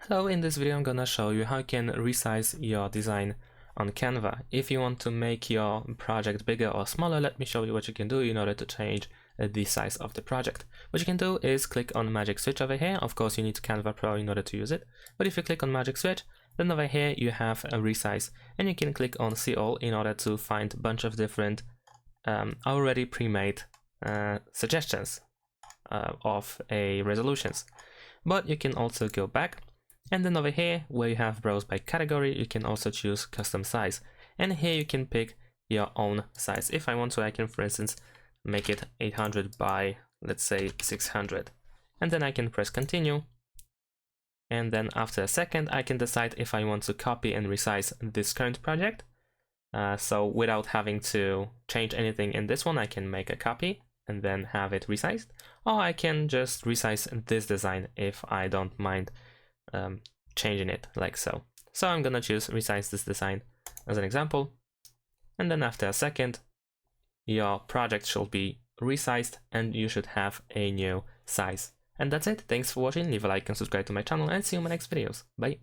So in this video I'm gonna show you how you can resize your design on Canva. If you want to make your project bigger or smaller, let me show you what you can do in order to change the size of the project. What you can do is click on magic switch over here. Of course you need Canva Pro in order to use it, but if you click on magic switch, then over here you have a resize, and you can click on see all in order to find a bunch of different already pre-made suggestions of resolutions. But you can also go back, and then over here where you have browse by category, you can also choose custom size, and here you can pick your own size. If I want to, I can for instance make it 800 by let's say 600, and then I can press continue, and then after a second I can decide if I want to copy and resize this current project. So without having to change anything in this one, I can make a copy and then have it resized, or I can just resize this design if I don't mind changing it like so. So I'm gonna choose resize this design as an example, and then after a second your project should be resized and you should have a new size. And that's it. Thanks for watching. Leave a like and subscribe to my channel, and see you in my next videos. Bye.